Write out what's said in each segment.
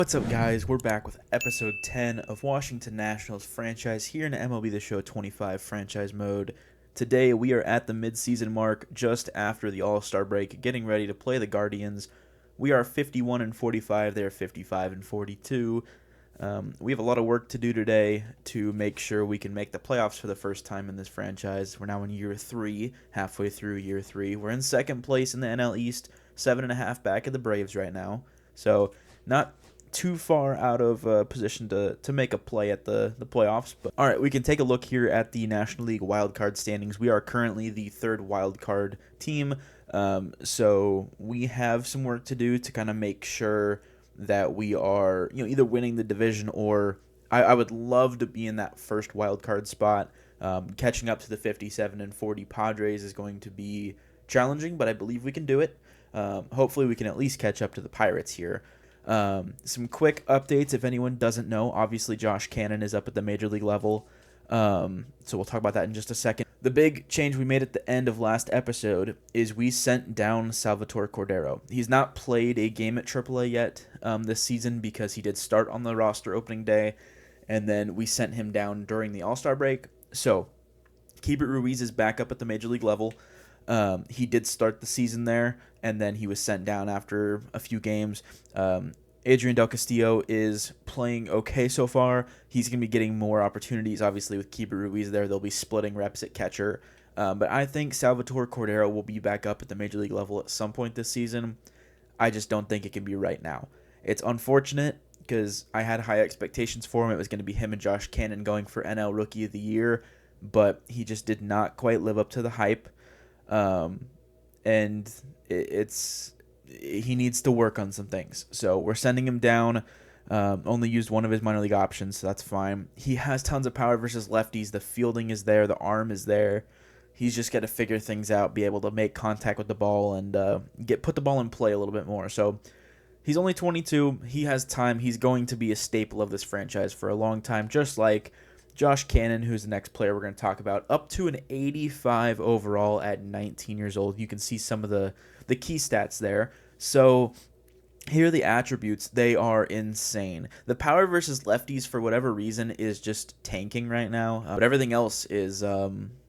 What's up, guys? We're back with episode 10 of Washington Nationals franchise here in MLB The Show 25 franchise mode. Today, we are at the midseason mark just after the All-Star break, getting ready to play the Guardians. We are 51 and 45, they're 55 and 42. We have a lot of work to do today to make sure we can make the playoffs for the first time in this franchise. We're now in year 3, halfway through year 3. We're in second place in the NL East, 7.5 back of the Braves right now. So, not too far out of position to make a play at the playoffs. But all right, we can take a look here at the National League wildcard standings. We are currently the third wildcard team, so we have some work to do to kind of make sure that we are either winning the division or I would love to be in that first wildcard spot. Catching up to the 57 and 40 Padres is going to be challenging, but I believe we can do it. Hopefully we can at least catch up to the Pirates here. Some quick updates if anyone doesn't know. Obviously, Josh Cannon is up at the major league level, so we'll talk about that in just a second. The big change we made at the end of last episode is we sent down Salvatore Cordero. He's not played a game at AAA yet this season because he did start on the roster opening day, and then we sent him down during the All-Star break. So Keibert Ruiz is back up at the major league level. He did start the season there, and then he was sent down after a few games. Adrian Del Castillo is playing okay so far. He's going to be getting more opportunities. Obviously, with Keibert Ruiz there, they'll be splitting reps at catcher. But I think Salvatore Cordero will be back up at the major league level at some point this season. I just don't think it can be right now. It's unfortunate because I had high expectations for him. It was going to be him and Josh Cannon going for NL Rookie of the Year, but he just did not quite live up to the hype. And he needs to work on some things. So we're sending him down. Only used one of his minor league options, so that's fine. He has tons of power versus lefties. The fielding is there. The arm is there. He's just got to figure things out, be able to make contact with the ball, and put the ball in play a little bit more. So he's only 22. He has time. He's going to be a staple of this franchise for a long time, just like Josh Cannon, who's the next player we're going to talk about, up to an 85 overall at 19 years old. You can see some of the key stats there. So here are the attributes. They are insane. The power versus lefties, for whatever reason, is just tanking right now. But everything else is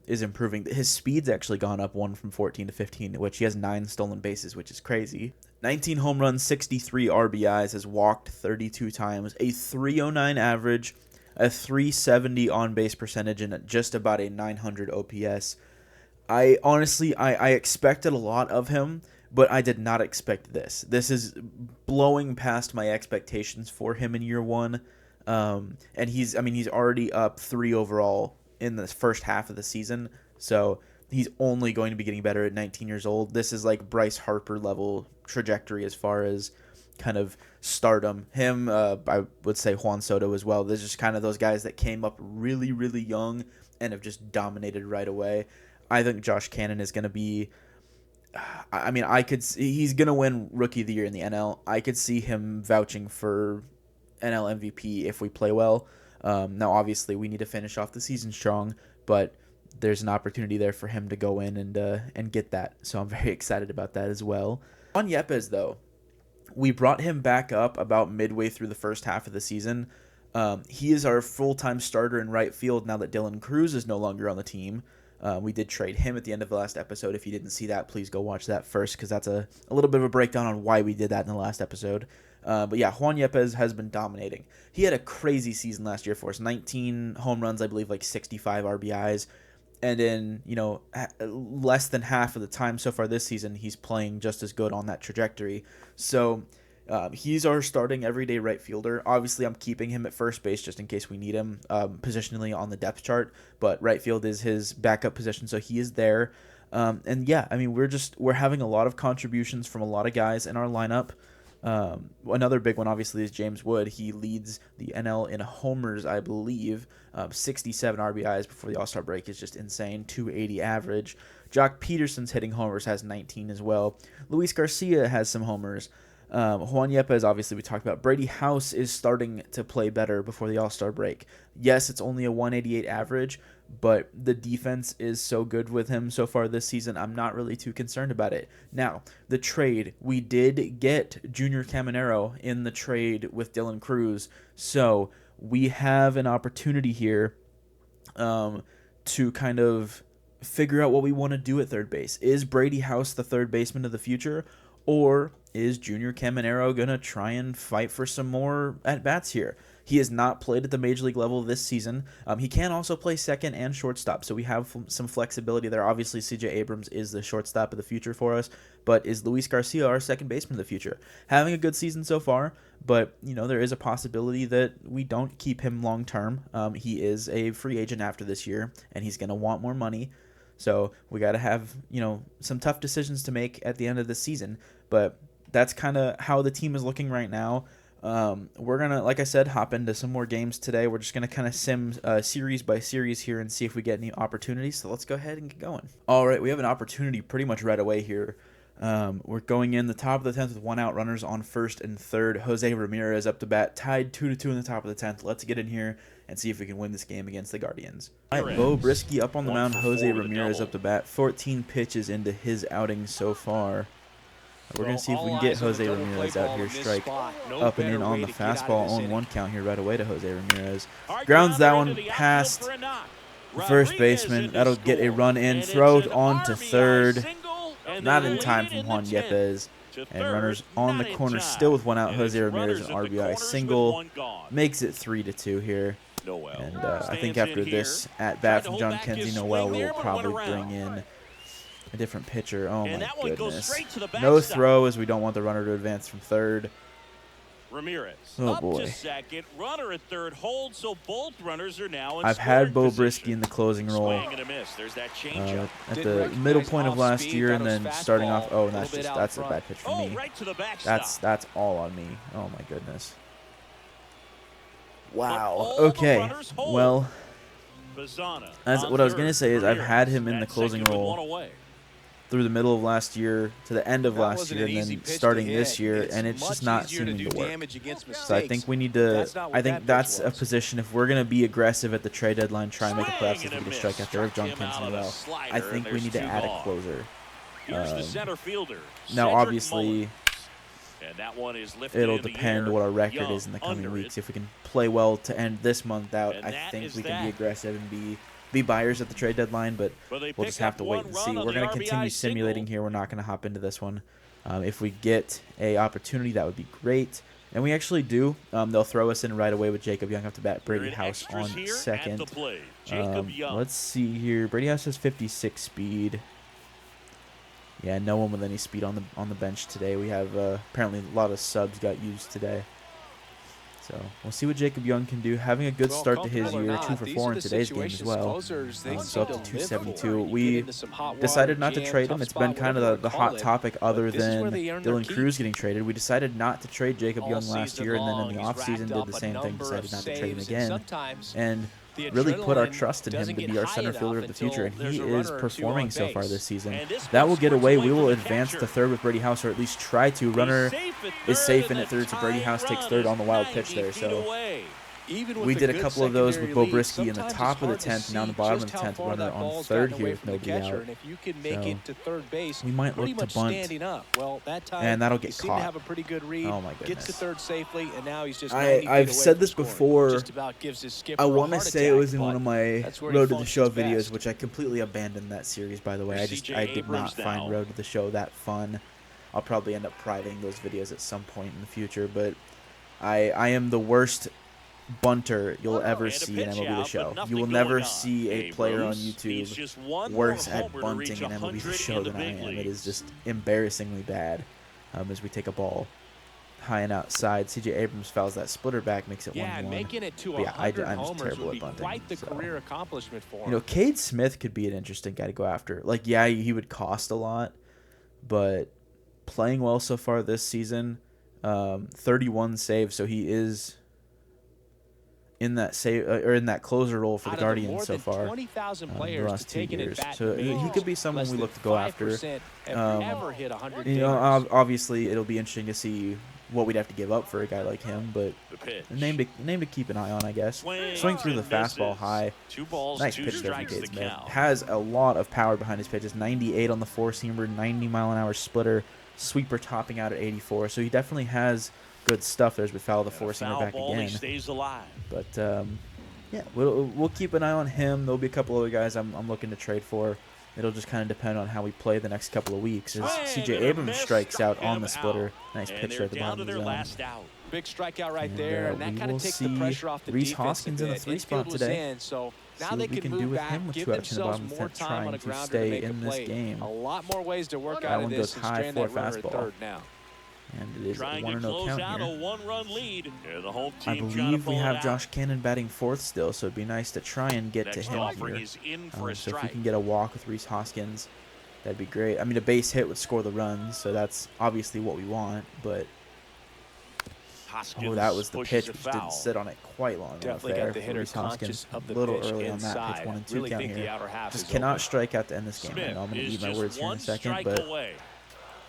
improving. His speed's actually gone up one from 14 to 15, which he has 9 stolen bases, which is crazy. 19 home runs, 63 RBIs, has walked 32 times, a 309 average, a 370 on-base percentage, and just about a 900 OPS. I expected a lot of him, but I did not expect this. This is blowing past my expectations for him in year one. And he's already up 3 overall in the first half of the season, so he's only going to be getting better at 19 years old. This is like Bryce Harper level trajectory as far as kind of stardom. Him, I would say Juan Soto as well. There's just kind of those guys that came up really, really young and have just dominated right away. I think Josh Cannon is going to be, he's going to win Rookie of the Year in the NL. I could see him vouching for NL MVP if we play well. Now, obviously, we need to finish off the season strong, but there's an opportunity there for him to go in and get that. So I'm very excited about that as well. On Yepez, though, we brought him back up about midway through the first half of the season. He is our full-time starter in right field now that Dylan Cruz is no longer on the team. We did trade him at the end of the last episode. If you didn't see that, please go watch that first because that's a little bit of a breakdown on why we did that in the last episode. But yeah, Juan Yepez has been dominating. He had a crazy season last year for us. 19 home runs, I believe, like 65 RBIs. And in, less than half of the time so far this season, he's playing just as good on that trajectory. So he's our starting everyday right fielder. Obviously, I'm keeping him at first base just in case we need him positionally on the depth chart. But right field is his backup position, so he is there. And yeah, we're having a lot of contributions from a lot of guys in our lineup. Another big one, obviously, is James Wood. He leads the NL in homers, I believe. 67 RBIs before the All-Star break is just insane. 280 average. Jock Peterson's hitting homers, has 19 as well. Luis Garcia has some homers. Juan Yepez, obviously, we talked about. Brady House is starting to play better before the All-Star break. Yes, it's only a 188 average, but the defense is so good with him so far this season. I'm not really too concerned about it. Now, the trade, we did get Junior Caminero in the trade with Dylan Cruz, so we have an opportunity here to kind of figure out what we want to do at third base. Is Brady House the third baseman of the future, or is Junior Caminero going to try and fight for some more at-bats here? He has not played at the major league level this season. He can also play second and shortstop, so we have some flexibility there. Obviously, CJ Abrams is the shortstop of the future for us, but is Luis Garcia our second baseman of the future? Having a good season so far, but there is a possibility that we don't keep him long term. He is a free agent after this year, and he's going to want more money. So we got to have some tough decisions to make at the end of the season, but that's kind of how the team is looking right now. We're going to, like I said, hop into some more games today. We're just going to kind of sim series by series here and see if we get any opportunities. So let's go ahead and get going. All right, we have an opportunity pretty much right away here. We're going in the top of the 10th with 1 out, runners on first and third. Jose Ramirez up to bat, tied 2-2 in the top of the 10th. Let's get in here and see if we can win this game against the Guardians. All right, Beau Brieske up on the mound. Jose Ramirez up to bat. 14 pitches into his outing so far. We're going to see if we can get Jose Ramirez out here, strike up and in on the fastball, on 1 count here right away to Jose Ramirez. Grounds that one past first baseman. That'll get a run in, throw on to third. Not in time from Juan Yepes. And runners on the corner still with 1 out. Jose Ramirez an RBI single. Makes it 3-2 here. And I think after this at-bat from John Kenzie Noel, we'll probably bring in a different pitcher. Oh, my goodness. No throw, as we don't want the runner to advance from third. Ramirez oh boy. Up to second, runner at third, hold, so both runners are now in I've had Beau Brieske in the closing role There's that changeup. at the middle point of last year, and then starting off. Oh, and that's a bad pitch for me. Right to the That's all on me. Oh my goodness. Wow. Okay. Well, as what I was gonna say is I've had him in the closing role through the middle of last year to the end of last year, and then starting this year, and it's just not seeming to work. So I think we need to. I think that's a position, if we're gonna be aggressive at the trade deadline, try and make a playoff if we get a strike out there of John Kenzie Noel. I think we need to add a closer. Now, obviously, it'll depend what our record is in the coming weeks. If we can play well to end this month out, I think we can be aggressive and be buyers at the trade deadline, but we'll just have to wait and see. We're going to continue simulating here. We're not going to hop into this one. If we get a opportunity, that would be great. And we actually do. They'll throw us in right away with Jacob Young up to bat. Brady House on second. Let's see here. Brady House has 56 speed. Yeah, no one with any speed on the bench today. We have apparently a lot of subs got used today. So we'll see what Jacob Young can do. Having a good start to his year, 2 for 4 in today's game as well. So up to 272. We decided not to trade him. It's been kind of the hot topic other than Dylan Cruz getting traded. We decided not to trade Jacob Young last year, and then in the offseason did the same thing, decided not to trade him again. And really put our trust in him to be our center fielder of the future, and he is performing so far this season. That will get away. We will advance to third with Brady House, or at least try to. Runner is safe in at third, so Brady House takes third on the wild pitch there. So we did a couple of those with Beau Brieske in the top of the 10th, now in the bottom of the 10th, runner on third here with nobody out. So we might look to bunt, and that'll get caught. Oh my goodness. I've said this before. I want to say it was in one of my Road to the Show videos, which I completely abandoned that series, by the way. I did not find Road to the Show that fun. I'll probably end up privating those videos at some point in the future, but I am the worst bunter you'll ever see in MLB The Show. You will never see a player on YouTube worse at bunting in MLB The Show than I am. It is just embarrassingly bad. As we take a ball high and outside, CJ Abrams fouls that splitter back, makes it 1-1. I'm just terrible at bunting. So. Cade Smith could be an interesting guy to go after. Yeah, he would cost a lot, but playing well so far this season. 31 saves, so he is in that save or in that closer role for the Guardians so far in the last 2 years. So he could be someone we look to go after. Obviously it'll be interesting to see what we'd have to give up for a guy like him, but The pitch. a name to keep an eye on, I guess. Swing Through the and fastball misses. high. 2 balls, Nice 2 pitch there from strikes Cade the Smith. count. Has a lot of power behind his pitches. 98 on the four-seamer, 90-mile-an-hour splitter, sweeper topping out at 84. So he definitely has good stuff. There's with foul the four-seamer back Ball, again. he stays alive. But yeah, we'll keep an eye on him. There'll be a couple other guys I'm looking to trade for. It'll just kind of depend on how we play the next couple of weeks. As C.J. Abrams strikes out on the splitter. Nice pitch there at the bottom of the zone. Last out. Big strikeout right there, and that kind of takes the pressure off the Rhys defense. Hoskins in the 3 spot today. So now See they what we can can do move with back, him with give 2 outs in the themselves bottom of more the 10th, time on trying a to grounder to stay make a in this play. game. A lot more ways to work That out one of goes this and high strand for a that runner at fastball. third now. And it is a Trying to 1-0 close count out here. a 1-run lead. Yeah, the home I team trying to believe pull we it have out. Josh Cannon batting 4th still, so it'd be nice to try and get Next to him offering here. is in for a So if we strike. can get a walk with Rhys Hoskins, that'd be great. I mean, a base hit would score the runs, so that's obviously what we want. But Hoskins that was the pushes pitch, it which foul. didn't sit on it quite long enough Definitely there. got the hitter Rhys Hoskins conscious of the a little pitch early on that inside. pitch, 1-2 Really count think the here. outer half Just is cannot open. strike out to end this game. Smith I know I'm going to is eat my just words here in one a second, strike but away.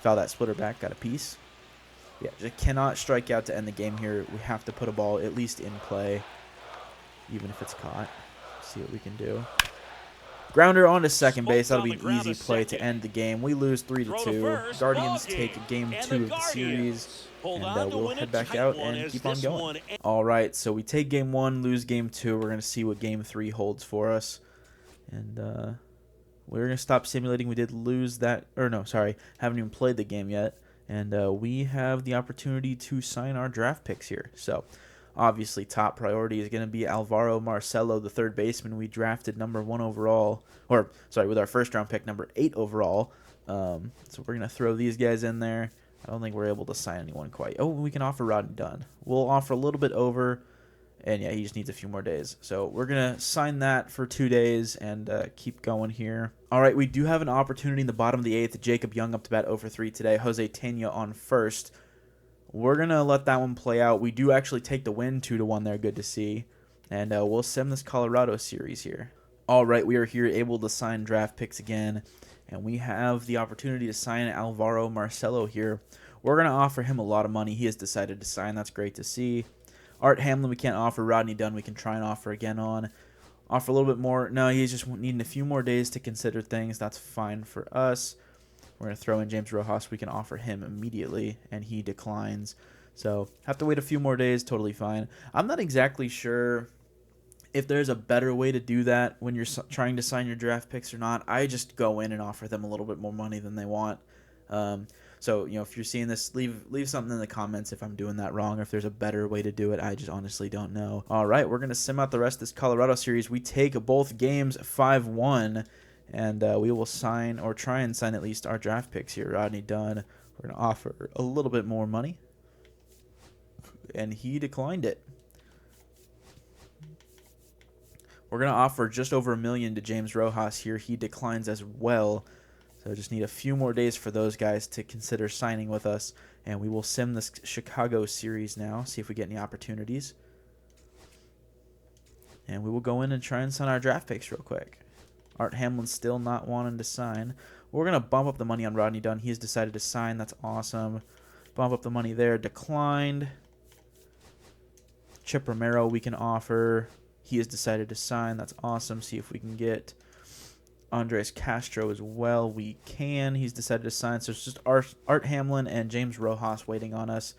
foul that splitter back, got a piece. Yeah, just cannot strike out to end the game here. We have to put a ball at least in play, even if it's caught. See what we can do. Grounder on to second base. That'll be an easy play to end the game. We lose 3-2. Guardians take game 2 of the series. And we'll head back out and keep on going. All right, so we take game 1, lose game 2. We're going to see what game 3 holds for us. And we're going to stop simulating. We did lose that. Or no, sorry. Haven't even played the game yet. And we have the opportunity to sign our draft picks here. So obviously top priority is going to be Alvaro Marcelo, the third baseman we drafted number 1 overall. Or, sorry, with our first round pick, number 8 overall. So we're going to throw these guys in there. I don't think we're able to sign anyone quite. Oh, we can offer Rodney Dunn. We'll offer a little bit over. And, yeah, he just needs a few more days. So we're going to sign that for 2 days and keep going here. All right, we do have an opportunity in the bottom of the 8th. Jacob Young up to bat 0 for 3 today. Jose Tena on first. We're going to let that one play out. We do actually take the win 2-1 there. Good to see. And we'll sim this Colorado series here. All right, we are here able to sign draft picks again. And we have the opportunity to sign Alvaro Marcelo here. We're going to offer him a lot of money. He has decided to sign. That's great to see. Art Hamlin we can't offer. Rodney Dunn we can try and offer again on. Offer a little bit more. No, he's just needing a few more days to consider things. That's fine for us. We're going to throw in James Rojas. We can offer him immediately, and he declines. So have to wait a few more days. Totally fine. I'm not exactly sure if there's a better way to do that when you're trying to sign your draft picks or not. I just go in and offer them a little bit more money than they want. So, you know, if you're seeing this, leave something in the comments if I'm doing that wrong or if there's a better way to do it. I just honestly don't know. All right, we're going to sim out the rest of this Colorado series. We take both games 5-1, and we will sign or try and sign at least our draft picks here. Rodney Dunn, we're going to offer a little bit more money, and he declined it. We're going to offer just over $1 million to James Rojas here. He declines as well. So just need a few more days for those guys to consider signing with us. And we will sim this Chicago series now, see if we get any opportunities. And we will go in and try and sign our draft picks real quick. Art Hamlin still not wanting to sign. We're going to bump up the money on Rodney Dunn. He has decided to sign. That's awesome. Bump up the money there. Declined. Chip Romero we can offer. He has decided to sign. That's awesome. See if we can get Andres Castro as well. We can. He's decided to sign. So it's just Art Hamlin and James Rojas waiting on us.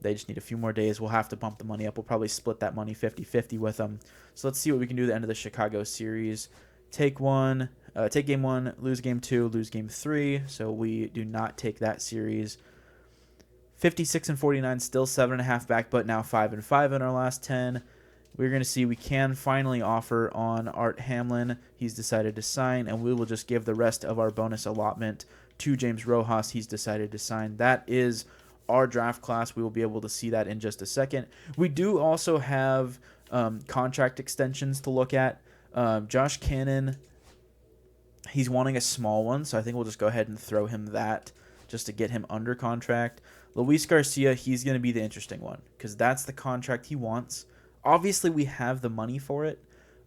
They just need a few more days. We'll have to bump the money up. We'll probably split that money 50-50 with them. So let's see what we can do at the end of the Chicago series. Take game 1, lose game 2, lose game 3. So we do not take that series. 56-49, still 7.5 back, but now 5-5 in our last 10. We're going to see we can finally offer on Art Hamlin. He's decided to sign, and we will just give the rest of our bonus allotment to James Rojas. He's decided to sign. That is our draft class. We will be able to see that in just a second. We do also have contract extensions to look at. Josh Cannon, he's wanting a small one, so I think we'll just go ahead and throw him that just to get him under contract. Luis Garcia, he's going to be the interesting one because that's the contract he wants. Obviously, we have the money for it.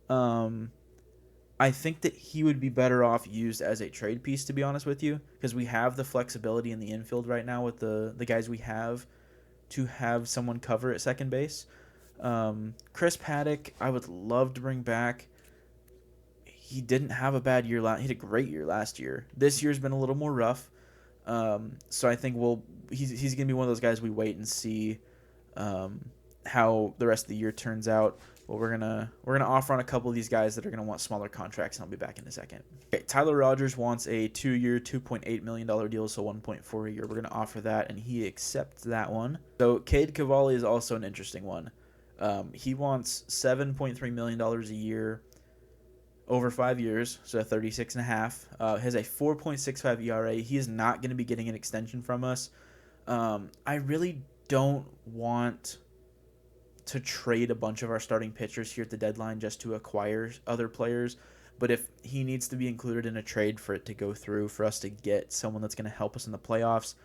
I I think that he would be better off used as a trade piece, to be honest with you, because we have the flexibility in the infield right now with the guys we have to have someone cover at second base. Chris Paddock, I would love to bring back. He didn't have a bad year. He had a great year last year. This year's been a little more rough. So I think he's going to be one of those guys we wait and see how the rest of the year turns out. But we're gonna offer on a couple of these guys that are gonna want smaller contracts, and I'll be back in a second. Okay, Tyler Rogers wants a 2-year, $2.8 million deal, so 1.4 a year. We're gonna offer that, and he accepts that one. So Cade Cavalli is also an interesting one. He wants $7.3 million a year over 5 years, so 36.5. Has a 4.65 ERA. He is not gonna be getting an extension from us. I really don't want to trade a bunch of our starting pitchers here at the deadline just to acquire other players. But if he needs to be included in a trade for it to go through, for us to get someone that's going to help us in the playoffs,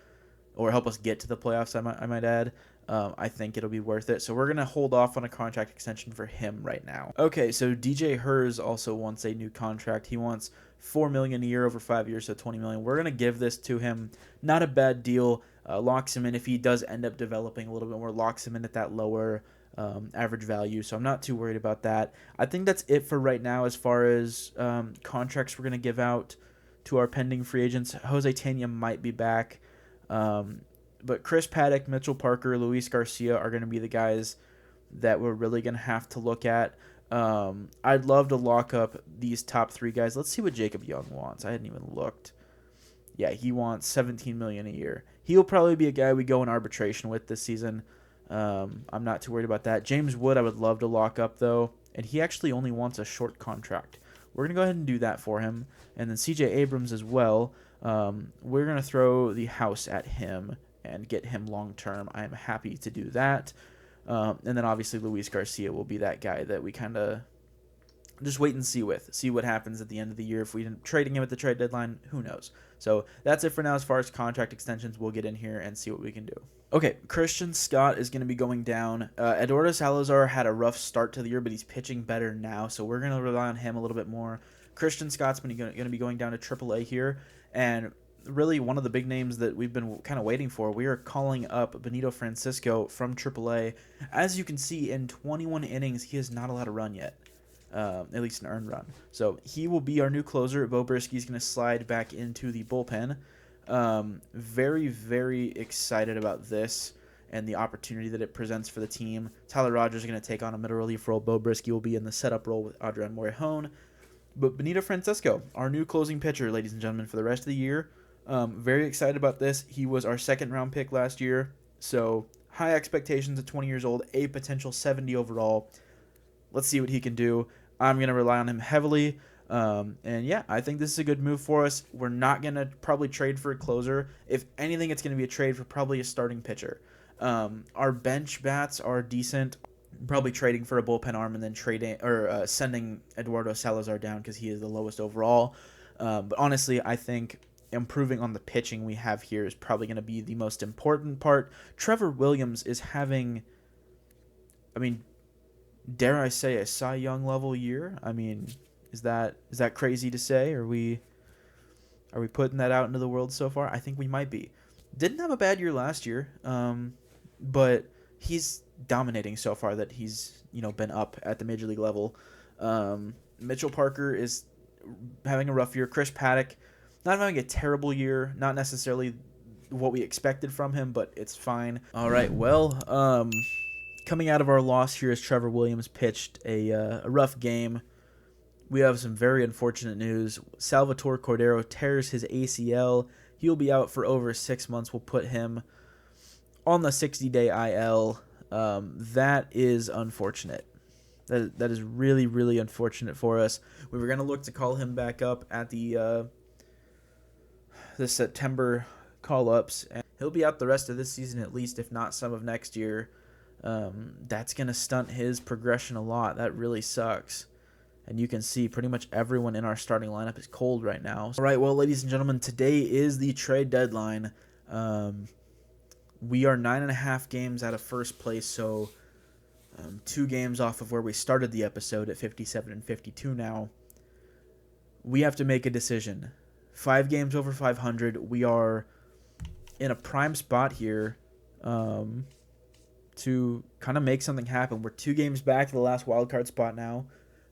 or help us get to the playoffs, I might add, I think it'll be worth it. So we're going to hold off on a contract extension for him right now. Okay, so DJ Hers also wants a new contract. He wants $4 million a year over 5 years, so $20 million. We're going to give this to him. Not a bad deal. Locks him in if he does end up developing a little bit more. Locks him in at that lower average value, so I'm not too worried about that. I think that's it for right now as far as contracts we're going to give out to our pending free agents. Jose Tena might be back, but Chris Paddock, Mitchell Parker, Luis Garcia are going to be the guys that we're really going to have to look at. I'd love to lock up these top 3 guys. Let's see what Jacob Young wants. I hadn't even looked. Yeah, he wants $17 million a year. He'll probably be a guy we go in arbitration with this season. I'm not too worried about that. James Wood I would love to lock up, though, and he actually only wants a short contract. We're going to go ahead and do that for him. And then CJ Abrams as well. We're going to throw the house at him and get him long-term. I am happy to do that. And then obviously Luis Garcia will be that guy that we kind of just wait and see what happens at the end of the year. If we didn't trading him at the trade deadline, who knows? So that's it for now as far as contract extensions. We'll get in here and see what we can do. Okay, Christian Scott is going to be going down. Eduardo Salazar had a rough start to the year, but he's pitching better now, so we're going to rely on him a little bit more. Christian Scott's going to be going down to AAA here, and really one of the big names that we've been kind of waiting for. We are calling up Benito Francisco from AAA. As you can see, in 21 innings, he has not allowed a run yet. At least an earned run. So he will be our new closer. Bo Brisky's going to slide back into the bullpen. Very, very excited about this and the opportunity that it presents for the team. Tyler Rogers is going to take on a middle relief role. Bo Brisky will be in the setup role with Adrian Morejon. But Benito Francisco, our new closing pitcher, ladies and gentlemen, for the rest of the year. Very excited about this. He was our second-round pick last year. So high expectations at 20 years old, a potential 70 overall. Let's see what he can do. I'm going to rely on him heavily. And yeah, I think this is a good move for us. We're not going to probably trade for a closer. If anything, it's going to be a trade for probably a starting pitcher. Our bench bats are decent. Probably trading for a bullpen arm and then sending Eduardo Salazar down because he is the lowest overall. But honestly, I think improving on the pitching we have here is probably going to be the most important part. Trevor Williams is having, dare I say, a Cy Young level year? I mean, is that crazy to say? Are we putting that out into the world so far? I think we might be. Didn't have a bad year last year, but he's dominating so far that he's been up at the major league level. Mitchell Parker is having a rough year. Chris Paddock not having a terrible year, not necessarily what we expected from him, but it's fine. All right, well, coming out of our loss here as Trevor Williams pitched a rough game, we have some very unfortunate news. Salvatore Cordero tears his ACL. He'll be out for over 6 months. We'll put him on the 60-day IL. That is unfortunate. That is really, really unfortunate for us. We were going to look to call him back up at the September call-ups. And he'll be out the rest of this season at least, if not some of next year. That's going to stunt his progression a lot. That really sucks. And you can see pretty much everyone in our starting lineup is cold right now. All right, well, ladies and gentlemen, today is the trade deadline. We are 9.5 games out of first place, so 2 games off of where we started the episode at 57 and 52 now. we have to make a decision. 5 games over 500. We are in a prime spot here to kind of make something happen. We're 2 games back to the last wild card spot now,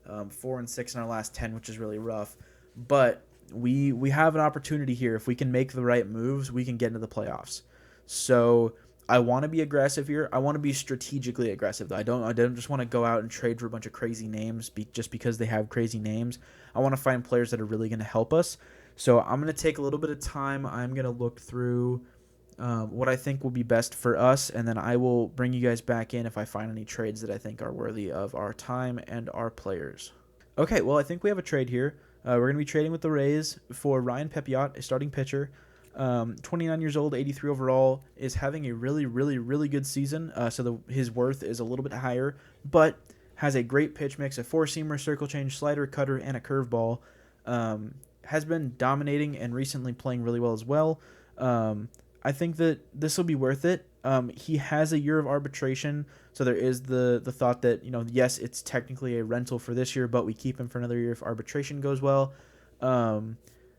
4-6 in our last 10, which is really rough. But we have an opportunity here. If we can make the right moves, we can get into the playoffs. So I want to be aggressive here. I want to be strategically aggressive, though. I don't just want to go out and trade for a bunch of crazy names just because they have crazy names. I want to find players that are really going to help us. So I'm going to take a little bit of time. I'm going to look through what I think will be best for us, and then I will bring you guys back in if I find any trades that I think are worthy of our time and our players. Okay, well, I think we have a trade here. We're going to be trading with the Rays for Ryan Pepiot, a starting pitcher. 29 years old, 83 overall, is having a really, really, really good season. So his worth is a little bit higher, but has a great pitch mix, a 4-seamer, circle change, slider, cutter, and a curveball. Has been dominating and recently playing really well as well. I think that this will be worth it. He has a year of arbitration, so there is the thought that, yes, it's technically a rental for this year, but we keep him for another year if arbitration goes well.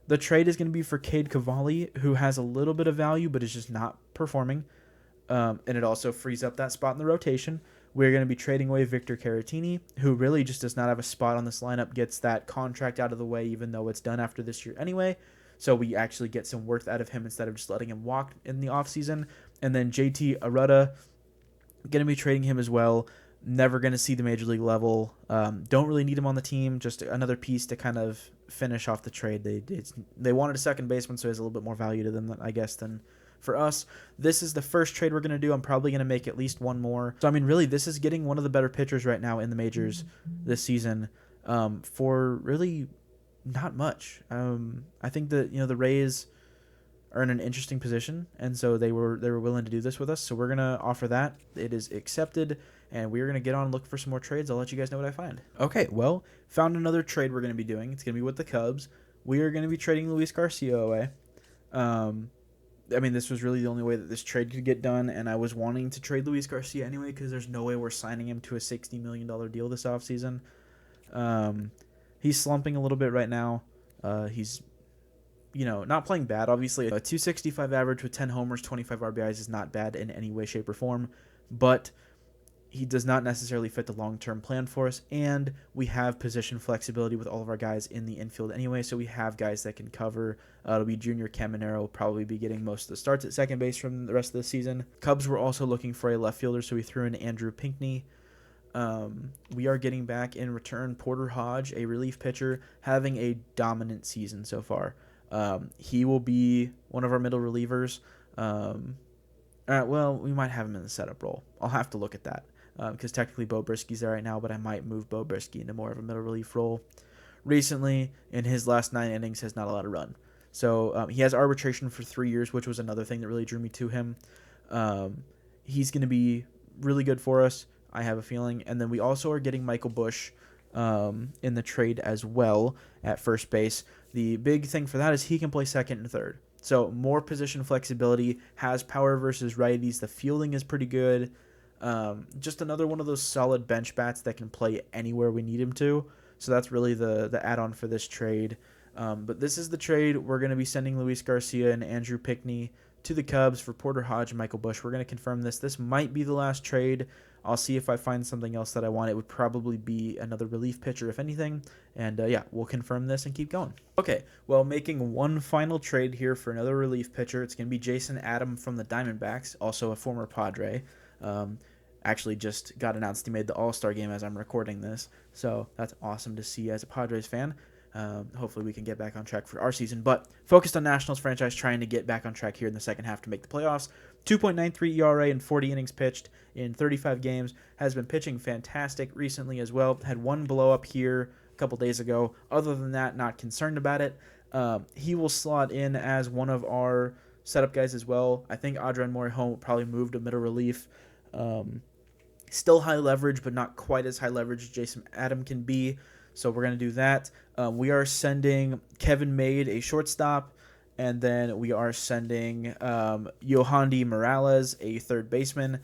The trade is going to be for Cade Cavalli, who has a little bit of value, but is just not performing. And it also frees up that spot in the rotation. We're going to be trading away Victor Caratini, who really just does not have a spot on this lineup, gets that contract out of the way, even though it's done after this year anyway. So we actually get some worth out of him instead of just letting him walk in the offseason. And then JT Arruda, going to be trading him as well. Never going to see the major league level. Don't really need him on the team. Just another piece to kind of finish off the trade. They wanted a second baseman, so he has a little bit more value to them, I guess, than for us. This is the first trade we're going to do. I'm probably going to make at least one more. So, I mean, really, this is getting one of the better pitchers right now in the majors this season for really not much. I think that, the Rays are in an interesting position, and so they were willing to do this with us. So we're going to offer that. It is accepted, and we're going to get on and look for some more trades. I'll let you guys know what I find. Okay, well, found another trade we're going to be doing. It's going to be with the Cubs. We are going to be trading Luis Garcia away. I mean, this was really the only way that this trade could get done, and I was wanting to trade Luis Garcia anyway because there's no way we're signing him to a $60 million deal this offseason. He's slumping a little bit right now. He's, not playing bad, obviously. A 265 average with 10 homers, 25 RBIs is not bad in any way, shape, or form, but he does not necessarily fit the long-term plan for us, and we have position flexibility with all of our guys in the infield anyway, so we have guys that can cover. It'll be Junior Caminero will probably be getting most of the starts at second base from the rest of the season. Cubs were also looking for a left fielder, so we threw in Andrew Pinckney. We are getting back in return Porter Hodge, a relief pitcher, having a dominant season so far. He will be one of our middle relievers. Well, we might have him in the setup role. I'll have to look at that. Because technically Bo Brisky's there right now, but I might move Bo Brisky into more of a middle relief role. Recently, in his last 9 innings, has not allowed a run. So he has arbitration for 3 years, which was another thing that really drew me to him. He's going to be really good for us, I have a feeling. And then we also are getting Michael Busch in the trade as well at first base. The big thing for that is he can play second and third. So more position flexibility, has power versus righties. The fielding is pretty good. Just another one of those solid bench bats that can play anywhere we need him to. So that's really the add-on for this trade. But this is the trade. We're going to be sending Luis Garcia and Andrew Pinckney to the Cubs for Porter Hodge and Michael Busch. We're going to confirm this. This might be the last trade. I'll see if I find something else that I want. It would probably be another relief pitcher, if anything. And, we'll confirm this and keep going. Okay, well, making one final trade here for another relief pitcher. It's going to be Jason Adam from the Diamondbacks, also a former Padre. Actually just got announced he made the All-Star game as I'm recording this. So that's awesome to see as a Padres fan. Hopefully we can get back on track for our season. But focused on Nationals franchise, trying to get back on track here in the second half to make the playoffs. 2.93 ERA in 40 innings pitched in 35 games. Has been pitching fantastic recently as well. Had one blow up here a couple days ago. Other than that, not concerned about it. He will slot in as one of our setup guys as well. I think Adrian Morejon will probably move to middle relief. Still high leverage, but not quite as high leverage as Jason Adam can be. So we're going to do that. We are sending Kevin Made, a shortstop, and then we are sending Yohandy Morales, a third baseman.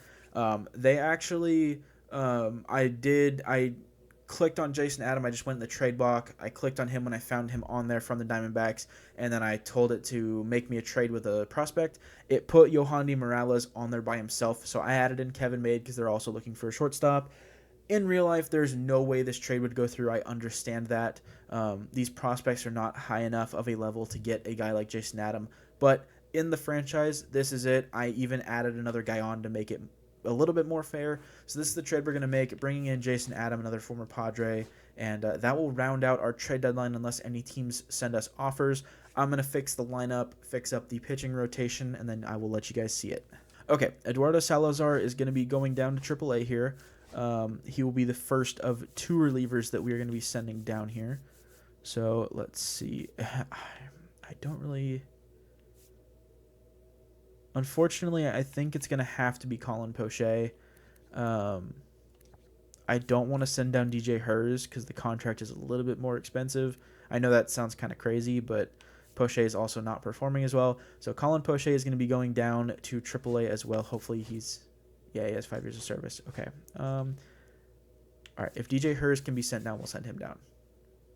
They actually, I clicked on Jason Adam. I just went in the trade block. I clicked on him when I found him on there from the Diamondbacks, and then I told it to make me a trade with a prospect. It put Yohandy Morales on there by himself, so I added in Kevin Made because they're also looking for a shortstop. In real life, there's no way this trade would go through. I understand that. These prospects are not high enough of a level to get a guy like Jason Adam, but in the franchise, this is it. I even added another guy on to make it a little bit more fair. So this is the trade we're going to make, bringing in Jason Adam, another former Padre, and that will round out our trade deadline unless any teams send us offers. I'm going to fix the lineup, fix up the pitching rotation, and then I will let you guys see it. Okay, Eduardo Salazar is going to be going down to AAA here. He will be the first of 2 relievers that we are going to be sending down here. So let's see. I don't really... Unfortunately, I think it's going to have to be Colin Poche. I don't want to send down DJ Hers because the contract is a little bit more expensive. I know that sounds kind of crazy, but Poche is also not performing as well. So Colin Poche is going to be going down to AAA as well. Hopefully he has 5 years of service. Okay. All right, if DJ Hers can be sent down, we'll send him down.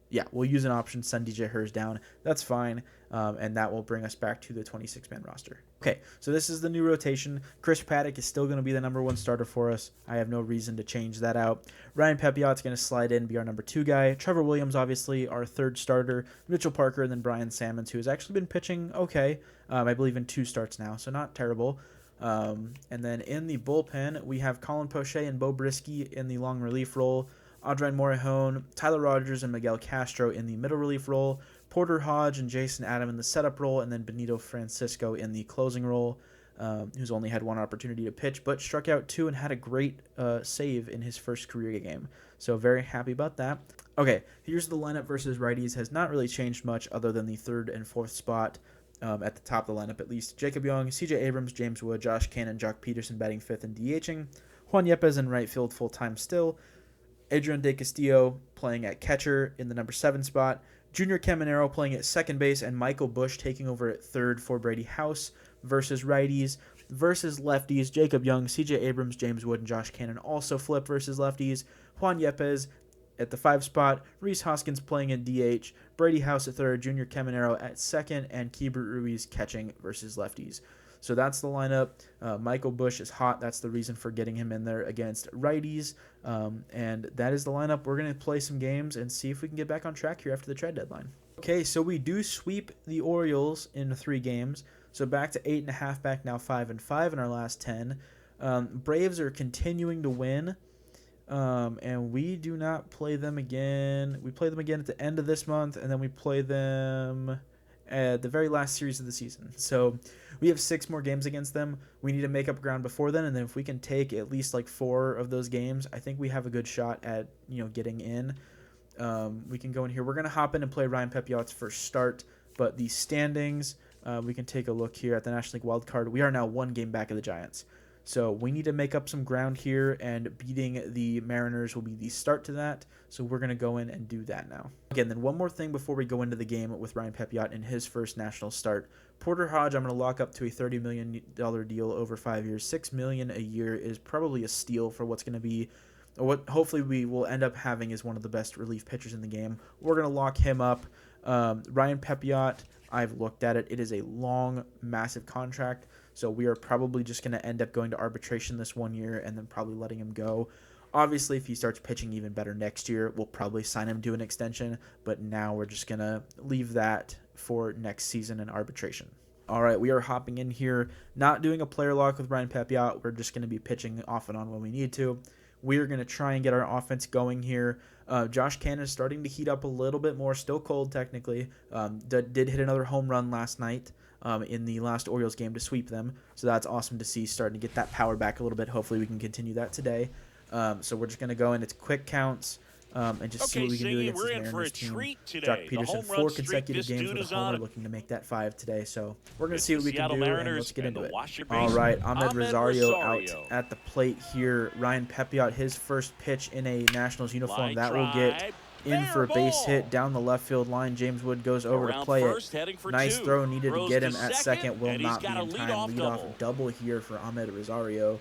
Yeah, we'll use an option, send DJ Hers down. That's fine, and that will bring us back to the 26-man roster. Okay, so this is the new rotation. Chris Paddock is still going to be the number 1 starter for us. I have no reason to change that out. Ryan Pepiot's going to slide in, be our number 2 guy. Trevor Williams, obviously, our 3rd starter. Mitchell Parker, and then Brian Sammons, who has actually been pitching okay. I believe in 2 starts now, so not terrible. And then in the bullpen, we have Colin Poche and Bo Brisky in the long relief role. Adrian Morejón, Tyler Rogers, and Miguel Castro in the middle relief role, Porter Hodge and Jason Adam in the setup role, and then Benito Francisco in the closing role, who's only had 1 opportunity to pitch, but struck out 2 and had a great save in his first career game. So very happy about that. Okay, here's the lineup versus righties. Has not really changed much other than the 3rd and 4th spot at the top of the lineup at least. Jacob Young, CJ Abrams, James Wood, Josh Cannon, Jock Peterson batting 5th and DHing. Juan Yepes in right field full-time still. Adrian De Castillo playing at catcher in the number 7 spot. Junior Caminero playing at second base, and Michael Busch taking over at 3rd for Brady House versus righties. Versus lefties, Jacob Young, CJ Abrams, James Wood, and Josh Cannon also flip versus lefties. Juan Yepes at the 5 spot. Rhys Hoskins playing in DH. Brady House at 3rd. Junior Caminero at 2nd. And Keibert Ruiz catching versus lefties. So that's the lineup. Michael Busch is hot. That's the reason for getting him in there against righties. And that is the lineup. We're going to play some games and see if we can get back on track here after the trade deadline. Okay, so we do sweep the Orioles in 3 games. So back to 8.5, back now 5-5 in our last 10. Braves are continuing to win. And we do not play them again. We play them again at the end of this month, and then we play them at the very last series of the season. So we have 6 more games against them. We need to make up ground before then, and then if we can take at least like 4 of those games, I think we have a good shot at getting in. We can go in here. We're gonna hop in and play Ryan Pepiot's first start, but the standings, we can take a look here at the National League wild card. We are now 1 game back of the Giants. So we need to make up some ground here, and beating the Mariners will be the start to that. So we're going to go in and do that now. Again, then one more thing before we go into the game with Ryan Pepiot in his first national start. Porter Hodge, I'm going to lock up to a $30 million deal over 5 years. $6 million a year is probably a steal for what's going to be, or what hopefully we will end up having is one of the best relief pitchers in the game. We're going to lock him up. Ryan Pepiot, I've looked at it. It is a long, massive contract. So we are probably just going to end up going to arbitration this 1 year and then probably letting him go. Obviously, if he starts pitching even better next year, we'll probably sign him to an extension. But now we're just going to leave that for next season in arbitration. All right, we are hopping in here, not doing a player lock with Ryan Pepiot. We're just going to be pitching off and on when we need to. We are going to try and get our offense going here. Josh Cannon is starting to heat up a little bit more. Still cold, technically. Did hit another home run last night. In the last Orioles game to sweep them. So that's awesome to see, starting to get that power back a little bit. Hopefully we can continue that today. So we're just going to go in. It's quick counts and just see what we can do against this Mariners team. Jock Peterson, 4 consecutive games with a homer, looking to make that 5 today. So we're going to see what we can do, and let's get into it. All right, Ahmed Rosario out at the plate here. Ryan Pepiot, his first pitch in a Nationals uniform. That will get in for a base hit down the left field line. James Wood goes over to play it. Nice throw needed to get him at second. Will not be in time. Leadoff double here for Ahmed Rosario.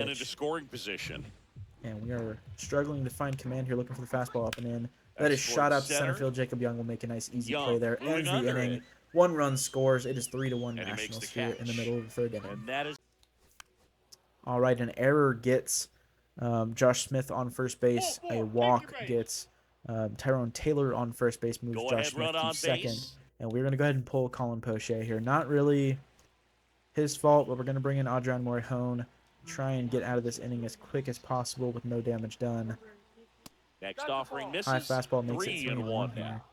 man into pitch. scoring position. And we are struggling to find command here, looking for the fastball up and in. That That's is shot towards out to center center. field. Jacob Young will make a nice, easy Young play there. moving Ends the under inning. it. 1 run scores. It is 3-1 And he makes Nationals the here in the catch. middle of the 3rd inning. And that is All right, an error gets Josh Smith on first base. A walk gets Tyrone Taylor on first base. Moves Go Josh ahead, Smith run to on second. base. And we're going to go ahead and pull Colin Poche here. Not really his fault, but we're going to bring in Adrian Morihone. Try and get out of this inning as quick as possible with no damage done. next offering misses. High fastball makes it 3-1 3-1 here. now.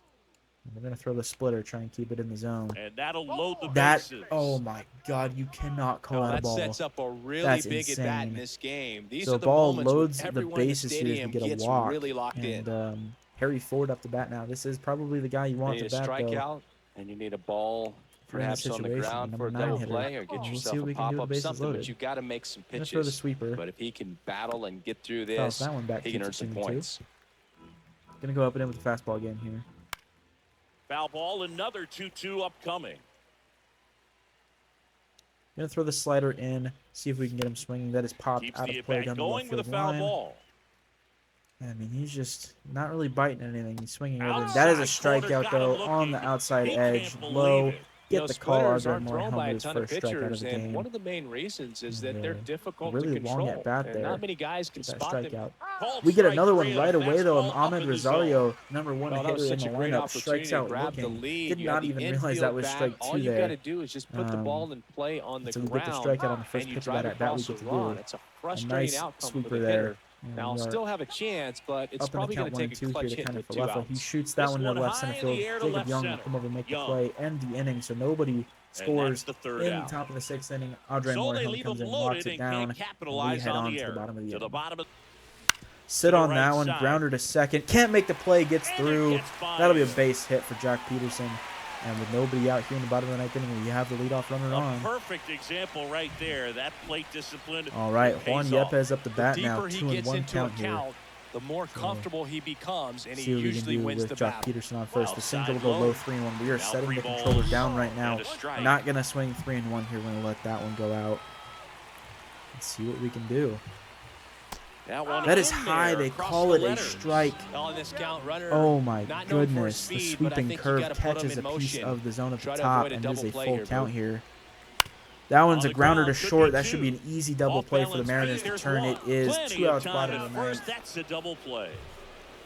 We're going to throw the splitter, try and keep it in the zone. And that'll load the That, bases. oh my God, you cannot call out a That ball. sets up a really That's big at bat in insane. this game. These So are the ball moments loads when the everyone in the bases here as we stadium get a gets walk. really locked in. And Harry Ford up to bat now. This is probably the guy you You want need to a bat, though. strikeout, and you need a ball If you're in this perhaps on the situation, ground number for a 9 double hitter. play or get We'll see yourself what a we can do with pop-up, bases something, loaded. but you've got to make some I'm going to throw the pitches. sweeper. But if he can battle and get through Fouls this, that one back, he can keeps earn it some 2-2. points. Going to go up and in with the fastball again here. Foul ball, another 2-2 upcoming. Going to throw the slider in, see if we can get him swinging. That is popped Keeps out the of play at-bat down the going left with a field foul line. ball. I mean, he's just not really biting anything. He's swinging over. Outside That is a corner, strikeout, got him though, looking. on the outside He edge. can't believe Low. it. Get the call. Splitters Andre aren't Moore thrown by a Helmet his ton of first strikeout of pitchers, the and game. one of the main reasons is that And, they're difficult really to long control. at bat and there. not many guys can Get that spot them. strikeout. Called We get strike another three one on right a away, though. fastball up Ahmed in the Rosario, number 1 Well, that was hitter in such the a great lineup, strikes opportunity to out grab the looking. lead. Did You not had the even realize infield that was back. strike All 2 you got there. to do is just put the ball in play on the Until we ground, get the strikeout on the first and you pitch of drive that it at-bat we across the get to run. do. It's a A frustrating nice outcome for sweeper the there. hitter. And Now, we are still have a chance, but it's up in the probably going count to take 1-2 a clutch here to hit kind for of 2 Falefa. He outs. shoots that This one to one left high center in field. the air to Jacob left Young will center. come over and make the Young. play, end the inning, so nobody scores that's the third in out. the top of the 6th inning. Andre So they Moore leave comes him in, locks loaded it and down, can't and we capitalize head on on the to the air. bottom of the To the inning. bottom of Sit to the on right that one, side. grounder to second. Can't make the play, gets And it through. gets by That'll be a him. base hit for Jack Peterson. And with nobody out here in the bottom of the 9th inning, we have the leadoff runner A on. perfect example right there. That plate discipline. All right, Juan pays off. Yepes up the The bat now, deeper he 2-1 gets into a count here. count, the more comfortable he becomes, and See he what we can usually do wins with the Jock battle. Peterson on first. The single will Outside go low low. 3-1. We are Now setting three the balls controller down right now. and a strike. Not going to swing 3-1 here. We're going to let that one go out. Let's see what we can do. That is high. They call it a strike. On this count, runner, Oh my not known for goodness. his The speed, but I sweeping think you curve gotta put him catches in a piece motion. of the zone at Try the to top, avoid a and there's double a play full here, count Boo. here. That one's On a the grounder to ground, could short. be That should be two. an easy double play for the Mariners to turn. It is Plenty 2 of outs, time bottom at of the first. 9th. That's a double play.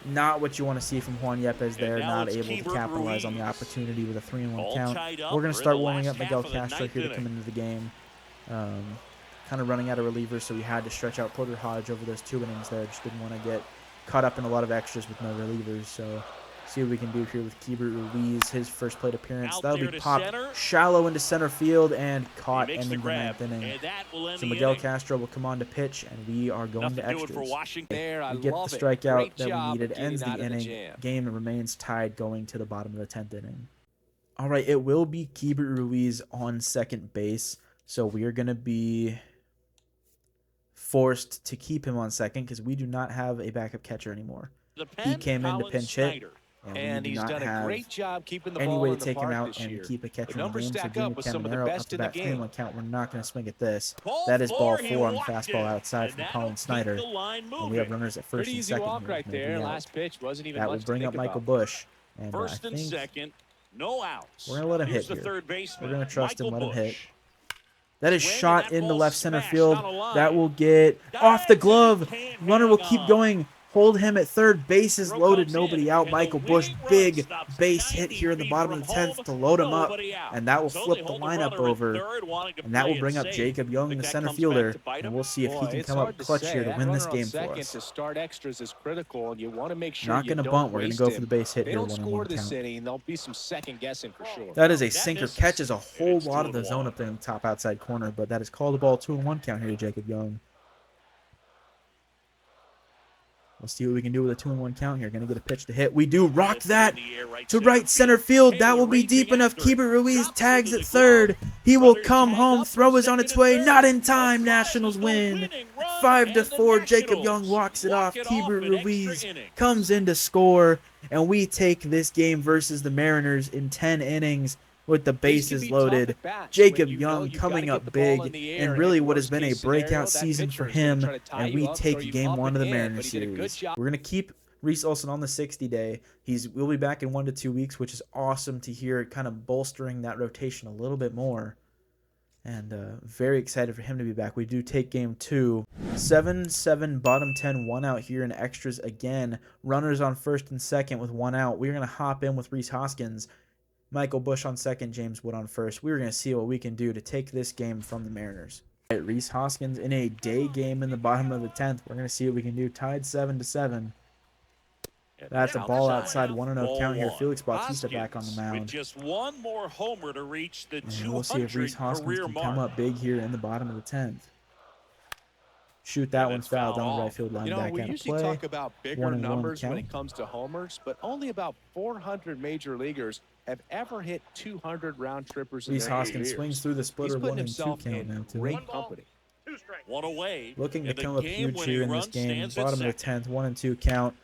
Not what you want to see from Juan Yepes there. now Not it's able to Keibert capitalize on the Ruiz. opportunity with a 3-1 All count. tied up. We're going We're to in start the warming last up Miguel half of the Castro ninth here to come inning. into the game. Kind of running out of relievers, so we had to stretch out Porter Hodge over those 2 innings there. Just didn't want to get caught up in a lot of extras with no relievers. So see what we can do here with Keibert Ruiz, his first plate appearance. Out That'll there be to popped center. shallow into center field and He caught, makes the ending the grab, 9th inning. and that will end So the Miguel inning. Castro will come on to pitch, and we are going Nothing to doing extras. for Washington. There, I We get love the it. strikeout Great that we job needed, of ends the getting out of inning. jam. Game remains tied going to the bottom of the 10th inning. All right, it will be Keibert Ruiz on second base, so we are going to be forced to keep him on second because we do not have a backup catcher anymore. The He pen, came in to Colin pinch hit, Snyder. And we do he's not done a have great job keeping the any ball way in to the take him park out this and year. keep a catcher The in the numbers game. So stack Junior up with some of the Caminero up best to in the bat, game. 3-1 count. We're not going to swing at this. Ball That is ball four, he 4 on walked fastball it, outside and from that'll Colin keep Snyder. the line And we moving. have runners at first Pretty and easy second. walk here right with nobody there. out. Last pitch wasn't even That will much to bring think up Michael about. Bush. And First I and think second, no outs. we're going to let him Here's hit the here. third baseman, We're going to trust him, Michael let him hit. Busch. That is Swing, and shot that into ball left center smashed field. on a line. That will get off the Dives glove. and can't Runner will hang keep on. going. Hold him at third. Bases Throw loaded. comes Nobody in, out. and Michael the Busch. winning run Big stops base hit 90 here in the feet bottom of from the 10th home. to load him up. Nobody out. And that will So they flip the hold the lineup runner at over. third, wanting to And that will play bring it up safe. Jacob Young, Think the that center comes back fielder. to bite And him? we'll see if Boy, he can it's come up hard to clutch say. here to That win this runner on game for second us. to start extras is critical, and you want to make sure Not you going to don't bunt. We're going to waste go for him. the base hit They here, don't 1-1 score this count. inning, there'll be some second guessing for sure. That is a That sinker. misses. Catches a whole It's lot of the 2-1. zone up there in the top outside corner, but that is called a ball. 2-1 count here to Jacob Young. Let's see what we can do with a 2-1 count here. Going to get a pitch to hit. We do rock that to right center field. That will be deep enough. Keibert Ruiz tags at third. He will come home. Throw is on its way. Not in time. Nationals win. 5-4. Jacob Young walks it off. Keibert Ruiz comes in to score. And we take this game versus the Mariners in 10 innings with the bases loaded. Jacob Young coming up big in really what has been a breakout season for him, and we take game 1 of the Mariners series. We're going to keep Reese Olson on the 60-day. We'll be back in 1 to 2 weeks, which is awesome to hear, kind of bolstering that rotation a little bit more. And very excited for him to be back. We do take game 2. 7-7 bottom 10, 1 out here in extras again. Runners on first and second with 1 out. We're going to hop in with Rhys Hoskins. Michael Busch on second, James Wood on first. We're going to see what we can do to take this game from the Mariners. All right, Rhys Hoskins in a day game in the bottom of the 10th. We're going to see what we can do. Tied 7-7. That's a now ball the outside, sign. 1-0 Ball count here. one. Felix Bautista back on the Hoskins mound. with just one more homer to reach the And we'll see if Rhys 200 Hoskins career can mark. come up big here in the bottom of the 10th. Shoot, that And one it's fouled fouled down the right off. field line You know, back we out of usually play. talk about bigger 1-1 numbers when count. it comes to homers, but only about 400 major leaguers have ever hit 200 round trippers in Rhys their Hoskins careers. swings through the He's splitter, putting 1-2 himself count in now to him. great company. One away. Looking to and the come up huge game-winning here in this run game. stands at Bottom of the second. 10th, 1-2 count.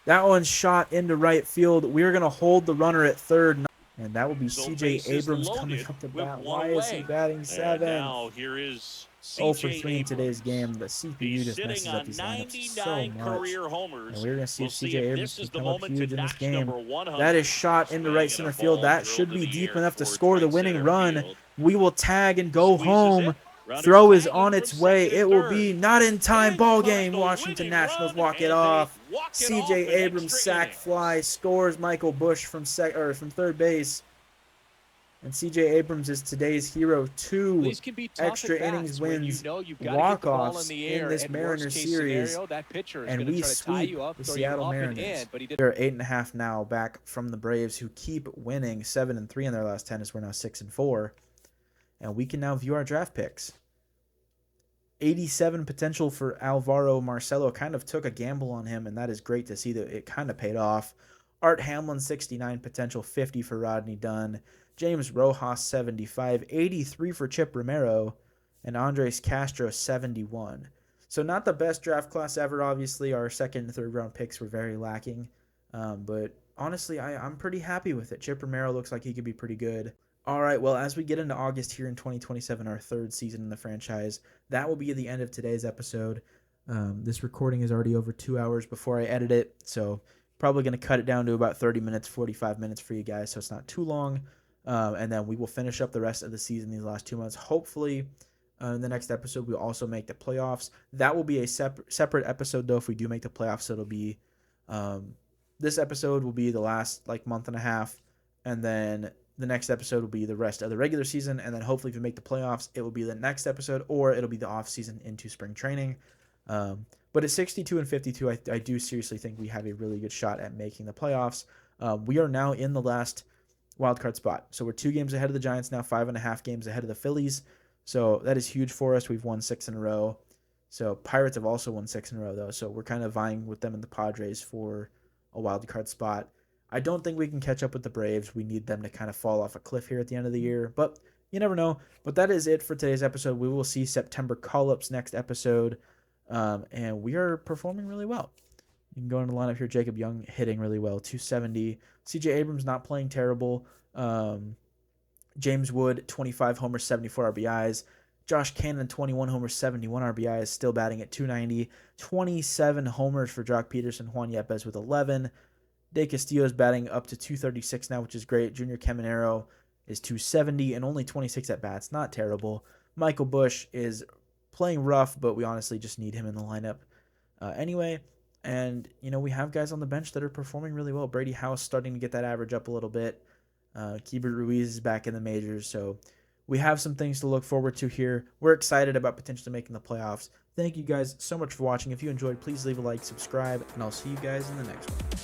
That one's shot into right field. We're going to hold the runner at third. And that will be So CJ bases Abrams coming loaded up the with bat. one Why is he away. batting And 7th? now here is 0 for CJ 3 in today's Abrams. game. The CPU He's just sitting messes up on these lineups so 99 much. career homers. And we're going to see We'll if see CJ if Abrams this can is the come up moment huge to in this notch game. number 100. That is shot into right Swing center and a field. ball That drilled should to be the deep air enough to towards score the right winning center run. field. We will tag and go Squeezes home. it. Runner's Throw is tagging on from its way. second It and will third. be not in time. In Ball comes game. the Washington winning Nationals run walk it as they off. walk it off CJ in Abrams extra sack innings. fly scores. Michael Bush from third base. And CJ Abrams is today's hero. 2 These can be tough extra at bats innings when wins, you know you've got to get the ball walk-offs in the in air, this and Mariners worst case series. scenario, that pitcher is And going to we try to tie sweep you up, the throw you Seattle up Mariners. and in, but he did. They're 8.5 now back from the Braves, who keep winning 7-3 in their last 10 as we're now 6-4. And we can now view our draft picks. 87 potential for Alvaro Marcelo. Kind of took a gamble on him, and that is great to see that it kind of paid off. Art Hamlin, 69 potential, 50 for Rodney Dunn. James Rojas, 75, 83 for Chip Romero, and Andres Castro, 71. So not the best draft class ever, obviously. Our second and third round picks were very lacking. But honestly, I'm pretty happy with it. Chip Romero looks like he could be pretty good. All right, well, as we get into August here in 2027, our third season in the franchise, that will be the end of today's episode. This recording is already over 2 hours before I edit it, so probably going to cut it down to about 30 minutes, 45 minutes for you guys, so it's not too long. And then we will finish up the rest of the season these last 2 months. Hopefully, in the next episode, we'll also make the playoffs. That will be a separate episode, though, if we do make the playoffs. So it'll be this episode will be the last month and a half, and then the next episode will be the rest of the regular season, and then hopefully if we make the playoffs, it will be the next episode, or it'll be the off season into spring training. But at 62 and 52, I do seriously think we have a really good shot at making the playoffs. We are now in the last wildcard spot. So we're 2 games ahead of the Giants now, 5.5 games ahead of the Phillies. So that is huge for us. We've won 6 in a row. So Pirates have also won 6 in a row, though. So we're kind of vying with them and the Padres for a wildcard spot. I don't think we can catch up with the Braves. We need them to kind of fall off a cliff here at the end of the year. But you never know. But that is it for today's episode. We will see September call-ups next episode. And we are performing really well. You can go into the lineup here. Jacob Young hitting really well, 270. CJ Abrams not playing terrible. James Wood, 25 homers, 74 RBIs. Josh Cannon, 21 homers, 71 RBIs, still batting at 290. 27 homers for Jock Peterson. Juan Yepes with 11. De Castillo is batting up to 236 now, which is great. Junior Caminero is 270 and only 26 at-bats. Not terrible. Michael Bush is playing rough, but we honestly just need him in the lineup anyway. And, we have guys on the bench that are performing really well. Brady House starting to get that average up a little bit. Keibert Ruiz is back in the majors. So we have some things to look forward to here. We're excited about potentially making the playoffs. Thank you guys so much for watching. If you enjoyed, please leave a like, subscribe, and I'll see you guys in the next one.